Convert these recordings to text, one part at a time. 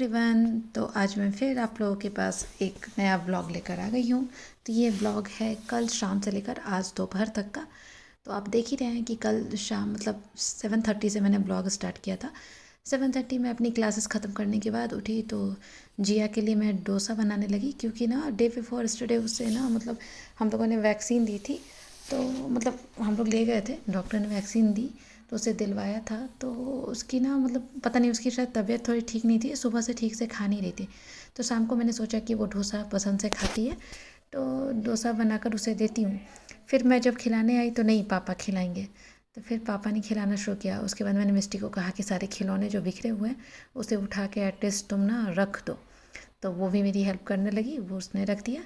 Everyone. तो आज मैं फिर आप लोगों के पास एक नया ब्लॉग लेकर आ गई हूँ। तो ये ब्लॉग है कल शाम से लेकर आज दोपहर तक का। तो आप देख ही रहे हैं कि कल शाम मतलब 7:30 से मैंने ब्लॉग स्टार्ट किया था। 7:30 में अपनी क्लासेस ख़त्म करने के बाद उठी तो जिया के लिए मैं डोसा बनाने लगी, क्योंकि ना डे बिफोर यस्टरडे उससे ना मतलब हम लोगों ने वैक्सीन दी थी। तो मतलब हम लोग ले गए थे, डॉक्टर ने वैक्सीन दी तो उसे दिलवाया था। तो उसकी ना मतलब पता नहीं, उसकी शायद तबीयत थोड़ी ठीक नहीं थी, सुबह से ठीक से खा नहीं रही थी। तो शाम को मैंने सोचा कि वो डोसा पसंद से खाती है तो डोसा बनाकर उसे देती हूँ। फिर मैं जब खिलाने आई तो नहीं, पापा खिलाएंगे। तो फिर पापा ने खिलाना शुरू किया। उसके बाद मैंने मिस्टी को कहा कि सारे खिलौने जो बिखरे हुए हैं उसे उठा के एटलीस्ट तुम ना रख दो। तो वो भी मेरी हेल्प करने लगी, वो उसने रख दिया।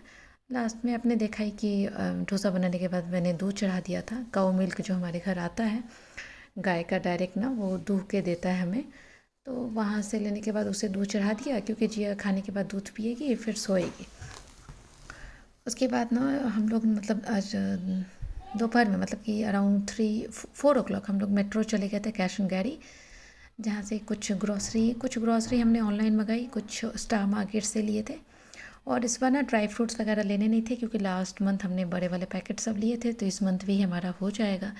लास्ट में आपने देखा ही कि डोसा बनाने के बाद मैंने दूध चढ़ा दिया था। काऊ मिल्क जो हमारे घर आता है गाय का डायरेक्ट ना, वो दूह के देता है हमें। तो वहाँ से लेने के बाद उसे दूध चढ़ा दिया, क्योंकि जिया खाने के बाद दूध पिएगी फिर सोएगी। उसके बाद ना हम लोग मतलब आज दोपहर में मतलब कि अराउंड 3-4 o'clock हम लोग मेट्रो चले गए थे, कैश एंड कैरी, जहाँ से कुछ ग्रॉसरी हमने ऑनलाइन मंगाई, कुछ स्टार मार्केट से लिए थे। और इस बार ना ड्राई फ्रूट्स वगैरह लेने नहीं थे, क्योंकि लास्ट मंथ हमने बड़े वाले पैकेट सब लिए थे, तो इस मंथ भी हमारा हो जाएगा।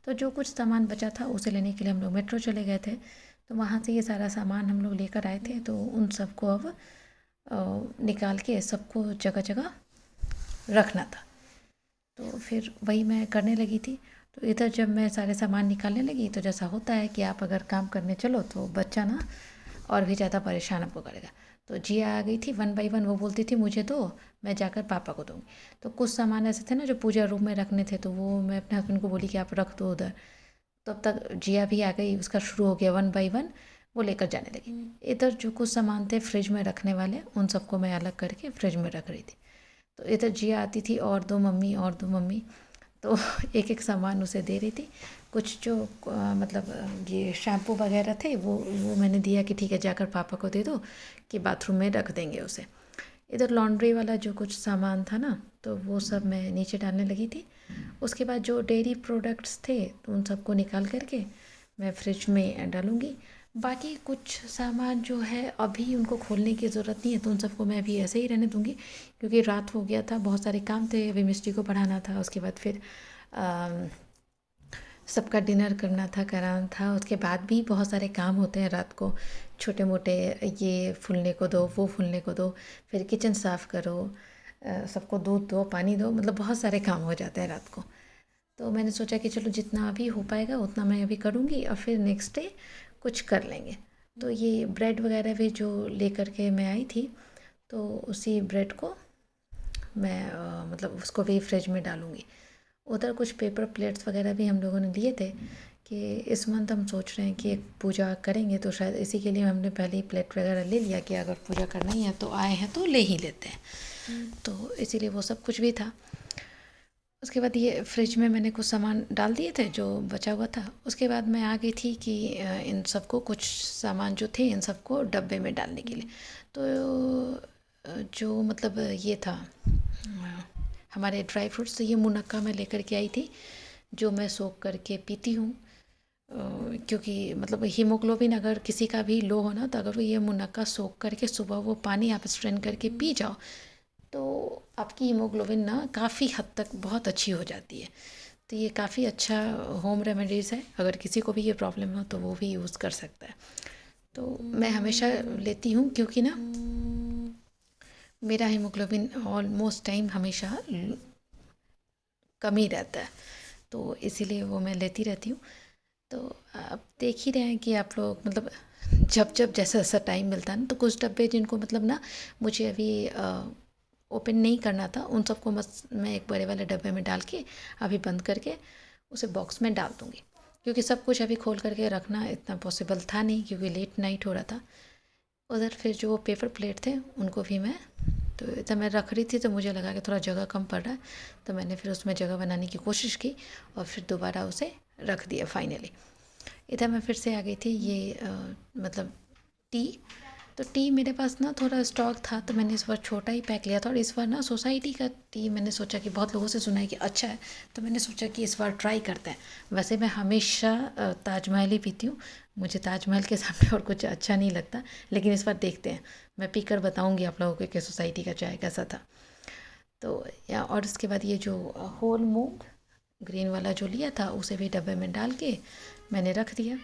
तो जो कुछ सामान बचा था उसे लेने के लिए हम लोग मेट्रो चले गए थे। तो वहाँ से ये सारा सामान हम लोग लेकर आए थे। तो उन सबको अब निकाल के सबको जगह जगह रखना था। तो फिर वही मैं करने लगी थी। तो इधर जब मैं सारे सामान निकालने लगी तो जैसा होता है कि आप अगर काम करने चलो तो बच्चा ना और भी ज़्यादा परेशान आपको करेगा। तो जिया आ गई थी 1 by 1, वो बोलती थी मुझे दो, मैं जाकर पापा को दूँगी। तो कुछ सामान ऐसे थे ना जो पूजा रूम में रखने थे, तो वो मैं अपने हस्बैंड को बोली कि आप रख दो उधर। तब तक जिया भी आ गई, उसका शुरू हो गया 1 by 1, वो लेकर जाने लगी। इधर जो कुछ सामान थे फ्रिज में रखने वाले, उन सबको मैं अलग करके फ्रिज में रख रही थी। तो इधर जिया आती थी और दो मम्मी और दो मम्मी, तो एक एक सामान उसे दे रही थी। कुछ जो मतलब ये शैम्पू वगैरह थे वो मैंने दिया कि ठीक है जाकर पापा को दे दो कि बाथरूम में रख देंगे उसे। इधर लॉन्ड्री वाला जो कुछ सामान था ना, तो वो सब मैं नीचे डालने लगी थी। उसके बाद जो डेयरी प्रोडक्ट्स थे तो उन सबको निकाल करके मैं फ्रिज में डालूँगी। बाकी कुछ सामान जो है अभी उनको खोलने की ज़रूरत नहीं है, तो उन सबको मैं अभी ऐसे ही रहने दूँगी, क्योंकि रात हो गया था, बहुत सारे काम थे, अभी मिस्टी को पढ़ाना था, उसके बाद फिर सबका डिनर करना था, कराना था। उसके बाद भी बहुत सारे काम होते हैं रात को, छोटे मोटे, ये फूलने को दो, वो फूलने को दो, फिर किचन साफ़ करो, सबको दूध दो, पानी दो, मतलब बहुत सारे काम हो जाते हैं रात को। तो मैंने सोचा कि चलो जितना अभी हो पाएगा उतना मैं अभी करूँगी और फिर नेक्स्ट डे कुछ कर लेंगे। तो ये ब्रेड वगैरह भी जो लेकर के मैं आई थी, तो उसी ब्रेड को मैं मतलब उसको भी फ्रिज में डालूँगी। उधर कुछ पेपर प्लेट्स वगैरह भी हम लोगों ने लिए थे कि इस मंथ हम सोच रहे हैं कि एक पूजा करेंगे, तो शायद इसी के लिए हमने पहले ही प्लेट वगैरह ले लिया कि अगर पूजा करना ही है तो आए हैं तो ले ही लेते हैं। तो इसीलिए वो सब कुछ भी था। उसके बाद ये फ्रिज में मैंने कुछ सामान डाल दिए थे जो बचा हुआ था। उसके बाद मैं आ गई थी कि इन सबको, कुछ सामान जो थे इन सबको डब्बे में डालने के लिए। तो जो मतलब ये था हमारे ड्राई फ्रूट्स, तो ये मुनक्का मैं लेकर के आई थी जो मैं सोख करके पीती हूँ। क्योंकि मतलब हीमोग्लोबिन अगर किसी का भी लो हो ना, तो अगर वो ये मुनक्का सोख करके सुबह वो पानी आप स्ट्रेन करके पी जाओ तो आपकी हीमोग्लोबिन ना काफ़ी हद तक बहुत अच्छी हो जाती है। तो ये काफ़ी अच्छा होम रेमेडीज़ है, अगर किसी को भी ये प्रॉब्लम हो तो वो भी यूज़ कर सकता है। तो मैं हमेशा लेती हूँ, क्योंकि ना मेरा हीमोग्लोबिन ऑलमोस्ट टाइम हमेशा कम ही रहता है, तो इसीलिए वो मैं लेती रहती हूँ। तो आप देख ही रहे हैं कि आप लोग मतलब जब जब जैसा जैसा टाइम मिलता है ना, तो कुछ डब्बे जिनको मतलब ना मुझे अभी ओपन नहीं करना था, उन सबको बस मैं एक बड़े वाले डब्बे में डाल के अभी बंद करके उसे बॉक्स में डाल दूँगी, क्योंकि सब कुछ अभी खोल करके रखना इतना पॉसिबल था नहीं, क्योंकि लेट नाइट हो रहा था। उधर फिर जो पेपर प्लेट थे उनको भी मैं, तो जब मैं रख रही थी तो मुझे लगा कि थोड़ा जगह कम पड़ रहा है, तो मैंने फिर उसमें जगह बनाने की कोशिश की और फिर दोबारा उसे रख दिया फाइनली। इधर मैं फिर से आ गई थी ये मतलब टी, तो टी मेरे पास ना थोड़ा स्टॉक था, तो मैंने इस बार छोटा ही पैक लिया था। और इस बार ना सोसाइटी का टी मैंने सोचा कि बहुत लोगों से सुना है कि अच्छा है, तो मैंने सोचा कि इस बार ट्राई करते हैं। वैसे मैं हमेशा ताजमहल ही पीती हूँ, मुझे ताजमहल के सामने और कुछ अच्छा नहीं लगता, लेकिन इस बार देखते हैं। मैं पी कर बताऊँगी आप लोगों को कि सोसाइटी का चाय कैसा था। तो या और उसके बाद ये जो होल मूंग ग्रीन वाला जो लिया था, उसे भी डब्बे में डाल के मैंने रख दिया।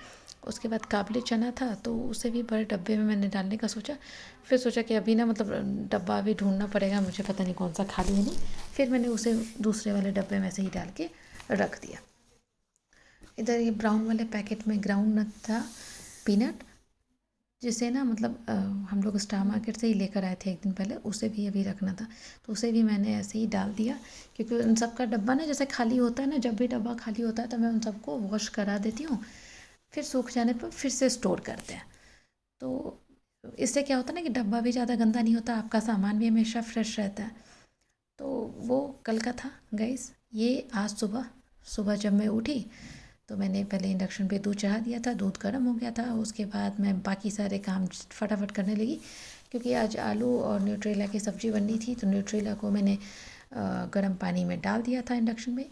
उसके बाद काबुली चना था, तो उसे भी बड़े डब्बे में मैंने डालने का सोचा। फिर सोचा कि अभी ना मतलब डब्बा भी ढूंढना पड़ेगा मुझे, पता नहीं कौन सा खाली है नहीं। फिर मैंने उसे दूसरे वाले डब्बे में से ही डाल के रख दिया। इधर ये ब्राउन वाले पैकेट में ग्राउंड नट था, पीनट, जिसे ना मतलब हम लोग स्टार मार्केट से ही लेकर आए थे एक दिन पहले, उसे भी अभी रखना था, तो उसे भी मैंने ऐसे ही डाल दिया। क्योंकि उन सब का डब्बा ना जैसे खाली होता है ना, जब भी डब्बा खाली होता है तो मैं उन सबको वॉश करा देती हूँ, फिर सूख जाने पर फिर से स्टोर करते हैं। तो इससे क्या होता है ना कि डब्बा भी ज़्यादा गंदा नहीं होता, आपका सामान भी हमेशा फ्रेश रहता है। तो वो कल का था गाइस। ये आज सुबह सुबह जब मैं उठी तो मैंने पहले इंडक्शन पे दूध चढ़ा दिया था, दूध गर्म हो गया था। उसके बाद मैं बाकी सारे काम फटाफट करने लगी, क्योंकि आज आलू और न्यूट्रेला की सब्ज़ी बननी थी। तो न्यूट्रेला को मैंने गर्म पानी में डाल दिया था इंडक्शन में।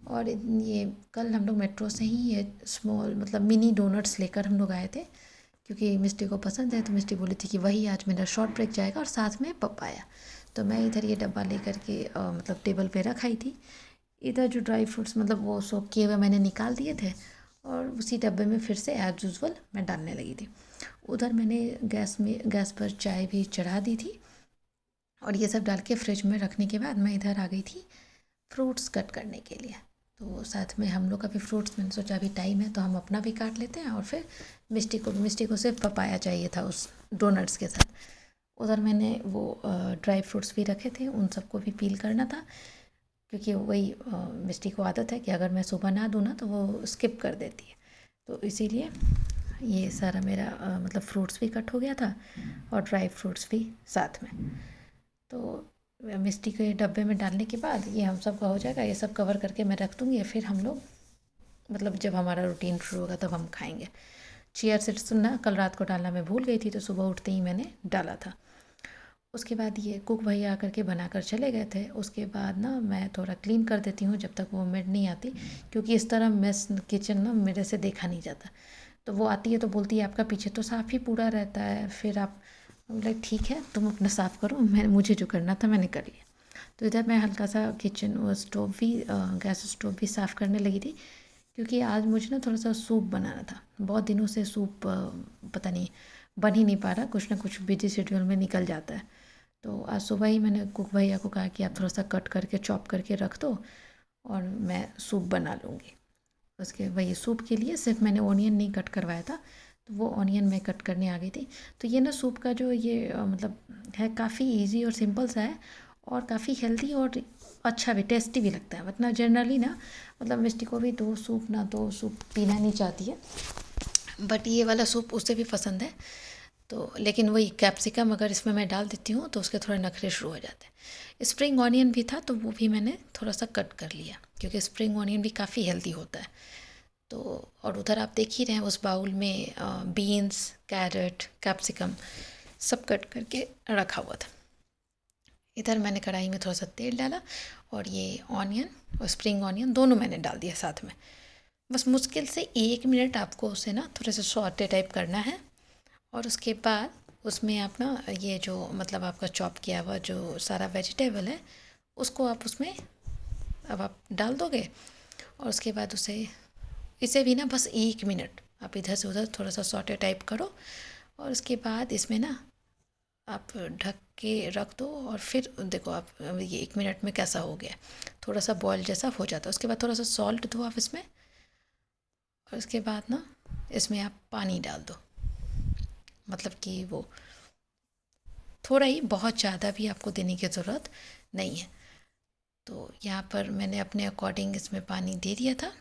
और ये कल हम लोग मेट्रो से ही ये स्मॉल मतलब मिनी डोनट्स लेकर हम लोग आए थे, क्योंकि मिस्टी को पसंद है। तो मिस्टी बोली थी कि वही आज मेरा शॉर्ट ब्रेक जाएगा, और साथ में पपाया। तो मैं इधर ये डब्बा लेकर के मतलब टेबल पे रखाई थी। इधर जो ड्राई फ्रूट्स मतलब वो सोक किए हुए मैंने निकाल दिए थे, और उसी डब्बे में फिर से एज यूज़ुअल मैं डालने लगी थी। उधर मैंने गैस पर चाय भी चढ़ा दी थी, और ये सब डाल के फ्रिज में रखने के बाद मैं इधर आ गई थी फ्रूट्स कट करने के लिए। तो साथ में हम लोग का भी फ्रूट्स, मैंने सोचा अभी टाइम है तो हम अपना भी काट लेते हैं, और फिर मिस्टी को सिर्फ पपाया चाहिए था उस डोनट्स के साथ। उधर मैंने वो ड्राई फ्रूट्स भी रखे थे, उन सबको भी पील करना था, क्योंकि वही मिस्टी को आदत है कि अगर मैं सुबह ना दूँ ना तो वो स्किप कर देती है। तो इसीलिए ये सारा मेरा मतलब फ्रूट्स भी कट हो गया था, और ड्राई फ्रूट्स भी साथ में। तो मिस्टी के डब्बे में डालने के बाद ये हम सब का हो जाएगा, ये सब कवर करके मैं रख दूँगी। फिर हम लोग मतलब जब हमारा रूटीन शुरू होगा तब हम खाएंगे। चिया सीड्स ना कल रात को डालना मैं भूल गई थी, तो सुबह उठते ही मैंने डाला था। उसके बाद ये कुक भैया आकर के बना कर चले गए थे। उसके बाद ना मैं थोड़ा क्लीन कर देती हूँ जब तक वो मेड नहीं आती, क्योंकि इस तरह मेस किचन ना मेरे से देखा नहीं जाता। तो वो आती है तो बोलती है आपका पीछे तो साफ़ ही पूरा रहता है, फिर आप बोले ठीक है तुम अपना साफ़ करो, मैं मुझे जो करना था मैंने कर लिया। तो इधर मैं हल्का सा किचन वो स्टोव भी गैस स्टोव भी साफ़ करने लगी थी, क्योंकि आज मुझे ना थोड़ा सा सूप बनाना था। बहुत दिनों से सूप पता नहीं बन ही नहीं पा रहा, कुछ ना कुछ बिजी शेड्यूल में निकल जाता है। तो आज सुबह ही मैंने कुक भैया को कहा कि आप थोड़ा सा कट करके चॉप करके रख दो, और मैं सूप बना लूँगी। उसके वही सूप के लिए सिर्फ मैंने ऑनियन नहीं कट करवाया था, तो वो ऑनियन मैं कट करने आ गई थी। तो ये ना सूप का जो ये मतलब है, काफ़ी इजी और सिंपल सा है, और काफ़ी हेल्दी और अच्छा भी, टेस्टी भी लगता है। वरना जनरली ना मतलब मिस्टी को भी दो सूप ना दो सूप पीना नहीं चाहती है, बट ये वाला सूप उसे भी पसंद है। तो लेकिन वही कैप्सिकम अगर इसमें मैं डाल देती हूँ तो उसके थोड़े नखरे शुरू हो जाते हैं। स्प्रिंग ऑनियन भी था तो वो भी मैंने थोड़ा सा कट कर लिया, क्योंकि स्प्रिंग ऑनियन भी काफ़ी हेल्दी होता है। तो और उधर आप देख ही रहे हैं उस बाउल में बीन्स, कैरेट, कैप्सिकम सब कट करके रखा हुआ था। इधर मैंने कढ़ाई में थोड़ा सा तेल डाला, और ये ऑनियन और स्प्रिंग ऑनियन दोनों मैंने डाल दिया साथ में। बस मुश्किल से 1 मिनट आपको उसे ना थोड़े से सॉटे टाइप करना है, और उसके बाद उसमें आप ना ये जो मतलब आपका चॉप किया हुआ जो सारा वेजिटेबल है उसको आप उसमें अब आप डाल दोगे। और उसके बाद इसे भी ना बस 1 मिनट आप इधर से उधर थोड़ा सा सॉटे टाइप करो, और उसके बाद इसमें ना आप ढक के रख दो। और फिर देखो आप ये 1 मिनट में कैसा हो गया, थोड़ा सा बॉयल जैसा हो जाता है। उसके बाद थोड़ा सा सॉल्ट दो आप इसमें, और उसके बाद ना इसमें आप पानी डाल दो, मतलब कि वो थोड़ा ही, बहुत ज़्यादा भी आपको देने की ज़रूरत नहीं है। तो यहाँ पर मैंने अपने अकॉर्डिंग इसमें पानी दे दिया था,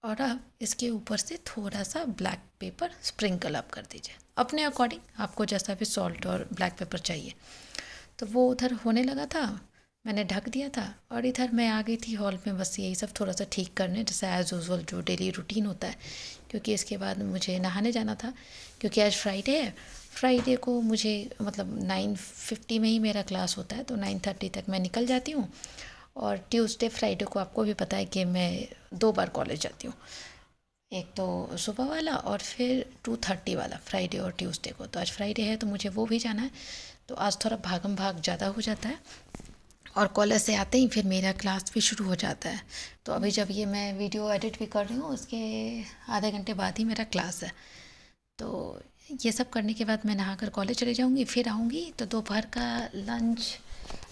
और अब इसके ऊपर से थोड़ा सा ब्लैक पेपर स्प्रिंकल आप कर दीजिए अपने अकॉर्डिंग, आपको जैसा भी सॉल्ट और ब्लैक पेपर चाहिए। तो वो उधर होने लगा था, मैंने ढक दिया था, और इधर मैं आ गई थी हॉल में बस यही सब थोड़ा सा ठीक करने, जैसे एज़ यूजुअल जो डेली रूटीन होता है। क्योंकि इसके बाद मुझे नहाने जाना था, क्योंकि आज फ्राइडे है। फ्राइडे को मुझे मतलब 9:50 में ही मेरा क्लास होता है, तो 9:30 तक मैं निकल जाती हूँ। और ट्यूसडे फ्राइडे को आपको भी पता है कि मैं 2 बार कॉलेज जाती हूँ, एक तो सुबह वाला और फिर 2:30 वाला, फ्राइडे और ट्यूसडे को। तो आज फ्राइडे है तो मुझे वो भी जाना है, तो आज थोड़ा भागम भाग ज़्यादा हो जाता है। और कॉलेज से आते ही फिर मेरा क्लास भी शुरू हो जाता है। तो अभी जब ये मैं वीडियो एडिट भी कर रही हूँ, उसके आधे घंटे बाद ही मेरा क्लास है। तो ये सब करने के बाद मैं नहाकर कॉलेज चले जाऊँगी, फिर आऊँगी तो दोपहर का लंच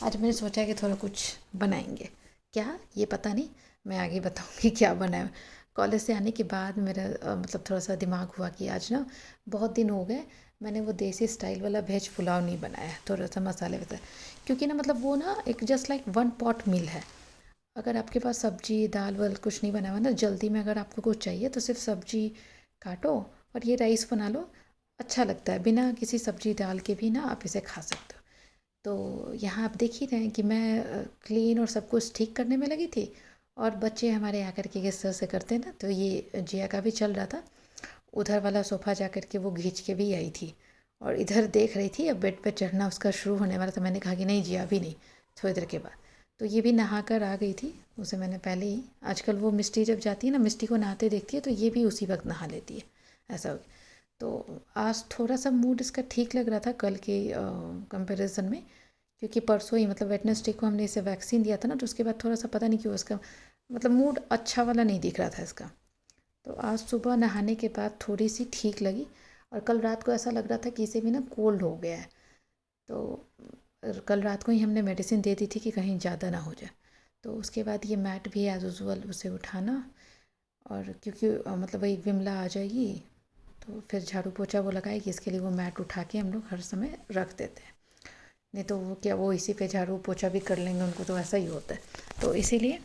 आज मैंने सोचा कि थोड़ा कुछ बनाएंगे। क्या ये पता नहीं, मैं आगे बताऊँगी क्या बनाए। कॉलेज से आने के बाद मेरा मतलब थोड़ा सा दिमाग हुआ कि आज ना बहुत दिन हो गए मैंने वो देसी स्टाइल वाला वेज पुलाव नहीं बनाया, थोड़ा सा मसाले वसा, क्योंकि ना मतलब वो ना एक just like one pot meal है। अगर आपके पास सब्जी दाल वाल कुछ नहीं बना हुआ ना, जल्दी में अगर आपको कुछ चाहिए तो सिर्फ सब्जी काटो और ये राइस बना लो, अच्छा लगता है। बिना किसी सब्जी दाल के भी ना आप इसे खा सकते हो। तो यहाँ आप देख ही रहे हैं कि मैं क्लीन और सब कुछ ठीक करने में लगी थी, और बच्चे हमारे आकर के किस तरह से करते हैं ना, तो ये जिया का भी चल रहा था। उधर वाला सोफ़ा जा कर के वो खींच के भी आई थी और इधर देख रही थी। अब बेड पे चढ़ना उसका शुरू होने वाला था, मैंने कहा कि नहीं जिया अभी नहीं, थोड़ी देर के बाद। तो ये भी नहा कर आ गई थी, उसे मैंने पहले ही, आजकल वो मिस्टी जब जाती है ना, मिस्टी को नहाते देखती है तो ये भी उसी वक्त नहा लेती है, ऐसा हो गया। तो आज थोड़ा सा मूड इसका ठीक लग रहा था कल के कंपैरिजन में, क्योंकि परसों ही मतलब वेडनेसडे को हमने इसे वैक्सीन दिया था ना, तो उसके बाद थोड़ा सा पता नहीं क्यों इसका मतलब मूड अच्छा वाला नहीं दिख रहा था इसका। तो आज सुबह नहाने के बाद थोड़ी सी ठीक लगी, और कल रात को ऐसा लग रहा था कि इसे भी ना कोल्ड हो गया है। तो कल रात को ही हमने मेडिसिन दे दी थी कि कहीं ज़्यादा ना हो जाए। तो उसके बाद ये मैट भी एज़ यूजुअल उसे उठाना, और क्योंकि मतलब वही विमला आ जाएगी तो फिर झाड़ू पोछा वो लगाएगी, इसके लिए वो मैट उठा के हम लोग हर समय रख देते हैं। नहीं तो वो क्या, वो इसी पे झाड़ू पोछा भी कर लेंगे, उनको तो ऐसा ही होता है। तो इसीलिए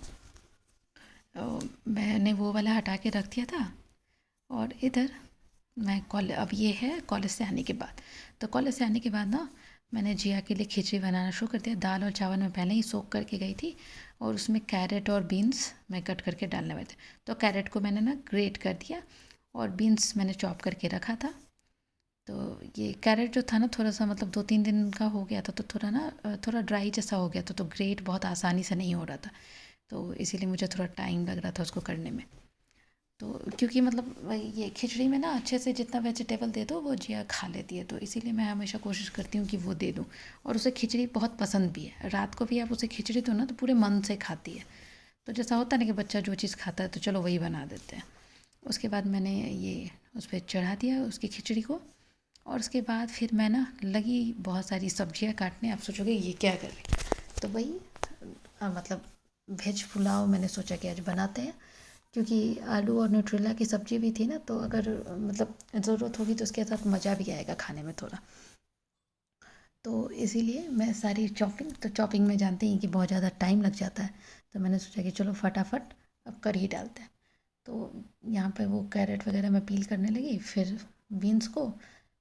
मैंने वो वाला हटा के रख दिया था। और इधर मैं कॉलेज, अब ये है कॉलेज से आने के बाद। तो कॉलेज से आने के बाद ना मैंने जिया के लिए खिचड़ी बनाना शुरू कर दिया। दाल और चावल मैं पहले ही सोख करके गई थी, और उसमें कैरेट और बीन्स मैं कट करके डालने वाले थे। तो कैरेट को मैंने ना ग्रेट कर दिया, और बीन्स मैंने चॉप करके रखा था। तो ये कैरेट जो था ना थोड़ा सा मतलब 2-3 दिन का हो गया था, तो थोड़ा ना थोड़ा ड्राई जैसा हो गया था, तो ग्रेट बहुत आसानी से नहीं हो रहा था। तो इसीलिए मुझे थोड़ा टाइम लग रहा था उसको करने में। तो क्योंकि मतलब ये खिचड़ी में ना अच्छे से जितना वेजिटेबल दे दो वो जिया खा लेती है, तो इसीलिए मैं हमेशा कोशिश करती हूँ कि वो दे दूँ। और उसे खिचड़ी बहुत पसंद भी है, रात को भी आप उसे खिचड़ी दो ना तो पूरे मन से खाती है। तो जैसा होता है ना कि बच्चा जो चीज़ खाता है तो चलो वही बना देते हैं। उसके बाद मैंने ये उस पर चढ़ा दिया उसकी खिचड़ी को, और उसके बाद फिर मैं ना लगी बहुत सारी सब्जियां काटने। आप सोचोगे ये क्या कर रही, तो वही मतलब वेज पुलाव मैंने सोचा कि आज बनाते हैं, क्योंकि आलू और न्यूट्रेला की सब्ज़ी भी थी ना, तो अगर मतलब ज़रूरत होगी तो उसके साथ मज़ा भी आएगा खाने में थोड़ा। तो इसीलिए मैं सारी चॉपिंग, तो चॉपिंग में जानते हैं कि बहुत ज़्यादा टाइम लग जाता है, तो मैंने सोचा कि चलो फटाफट अब कर ही डालते हैं। तो यहाँ पे वो कैरेट वगैरह मैं पील करने लगी, फिर बीन्स को,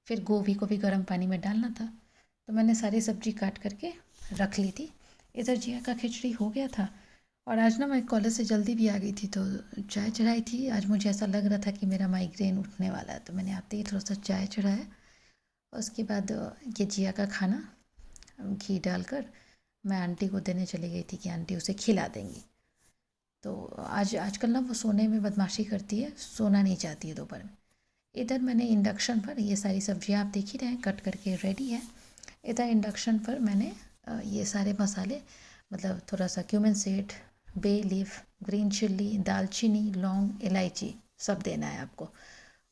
फिर गोभी को भी गर्म पानी में डालना था। तो मैंने सारी सब्ज़ी काट करके रख ली थी। इधर जिया का खिचड़ी हो गया था, और आज ना मैं कॉलेज से जल्दी भी आ गई थी, तो चाय चढ़ाई थी। आज मुझे ऐसा लग रहा था कि मेरा माइग्रेन उठने वाला है, तो मैंने आते ही थोड़ा सा चाय चढ़ाया। और उसके बाद ये जिया का खाना घी डालकर मैं आंटी को देने चली गई थी कि आंटी उसे खिला देंगी। तो आजकल ना वो सोने में बदमाशी करती है, सोना नहीं चाहती है दोपहर में। इधर मैंने इंडक्शन पर ये सारी सब्जियां आप देख ही रहे हैं कट करके रेडी है। इधर इंडक्शन पर मैंने ये सारे मसाले, मतलब थोड़ा सा cumin seed, bay leaf, green chilli, दालचीनी, लौंग, इलायची, सब देना है आपको।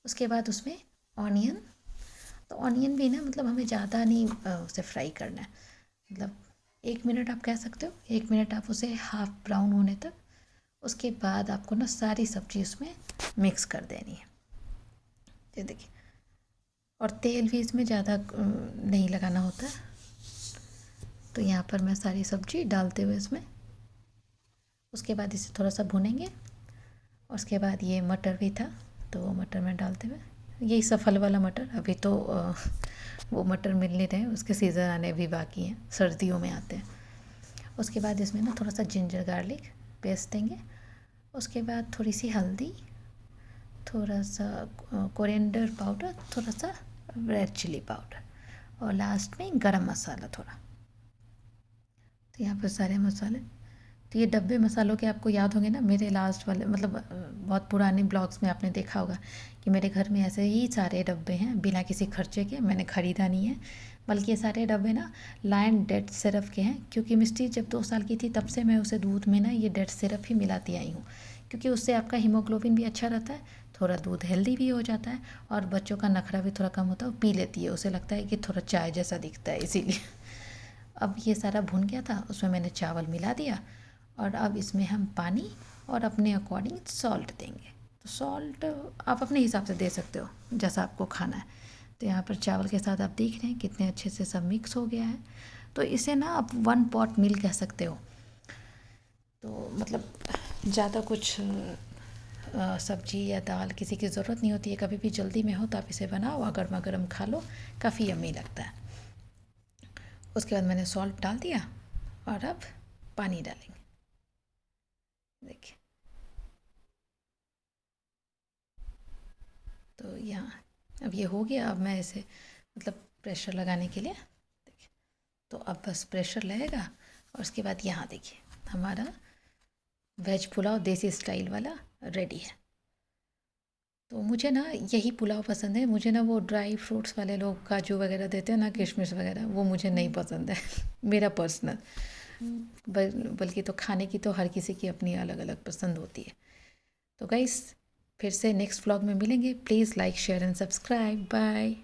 उसके बाद उसमें ऑनियन, तो ऑनियन भी ना मतलब हमें ज़्यादा नहीं उसे फ्राई करना है, मतलब 1 मिनट आप कह सकते हो, 1 मिनट आप उसे हाफ ब्राउन होने तक। उसके बाद आपको ना सारी सब्ज़ी उसमें मिक्स कर देनी है, ये देखिए। और तेल भी इसमें ज़्यादा नहीं लगाना होता है। तो यहाँ पर मैं सारी सब्ज़ी डालते हुए इसमें, उसके बाद इसे थोड़ा सा भुनेंगे। और उसके बाद ये मटर भी था, तो वो मटर में डालते हुए, यही सफल वाला मटर, अभी तो वो मटर मिल नहीं रहे, उसके सीज़न आने भी बाकी हैं, सर्दियों में आते हैं। उसके बाद इसमें ना थोड़ा सा जिंजर गार्लिक पेस्ट देंगे। उसके बाद थोड़ी सी हल्दी, थोड़ा सा कोरिएंडर पाउडर, थोड़ा सा रेड चिली पाउडर और लास्ट में गरम मसाला थोड़ा। तो यहाँ पर सारे मसाले, तो ये डब्बे मसालों के आपको याद होंगे ना, मेरे लास्ट वाले मतलब बहुत पुराने ब्लॉग्स में आपने देखा होगा कि मेरे घर में ऐसे ही सारे डब्बे हैं बिना किसी खर्चे के, मैंने ख़रीदा नहीं है। बल्कि ये सारे डब्बे ना लायन डेट सिरप के हैं, क्योंकि मिस्टी जब 2 साल की थी तब से मैं उसे दूध में ना ये डेट सिरप ही मिलाती आई हूँ, क्योंकि उससे आपका हीमोग्लोबिन भी अच्छा रहता है, थोड़ा दूध हेल्दी भी हो जाता है और बच्चों का नखरा भी थोड़ा कम होता है, वो पी लेती है, उसे लगता है कि थोड़ा चाय जैसा दिखता है इसीलिए। अब ये सारा भुन गया था, उसमें मैंने चावल मिला दिया और अब इसमें हम पानी और अपने अकॉर्डिंग सॉल्ट देंगे। तो सॉल्ट आप अपने हिसाब से दे सकते हो जैसा आपको खाना है। तो यहाँ पर चावल के साथ आप देख रहे हैं कितने अच्छे से सब मिक्स हो गया है। तो इसे ना आप 1 पॉट मील कह सकते हो। तो मतलब ज़्यादा कुछ सब्जी या दाल किसी की ज़रूरत नहीं होती है, कभी भी जल्दी में हो तो आप इसे बनाओ और गर्मा गर्म खा लो, काफ़ी यम्मी लगता है। उसके बाद मैंने सॉल्ट डाल दिया और अब पानी डालेंगे, देखिए। तो यहाँ अब ये हो गया, अब मैं इसे मतलब प्रेशर लगाने के लिए, देखिए। तो अब बस प्रेशर लगेगा और उसके बाद यहाँ देखिए हमारा वेज पुलाव देसी स्टाइल वाला रेडी है। तो मुझे ना यही पुलाव पसंद है, मुझे ना वो ड्राई फ्रूट्स वाले लोग काजू वगैरह देते हैं ना, किशमिश वगैरह, वो मुझे नहीं पसंद है मेरा पर्सनल। बल्कि तो खाने की तो हर किसी की अपनी अलग अलग पसंद होती है। तो गाइस फिर से नेक्स्ट व्लॉग में मिलेंगे, please like share and subscribe, bye.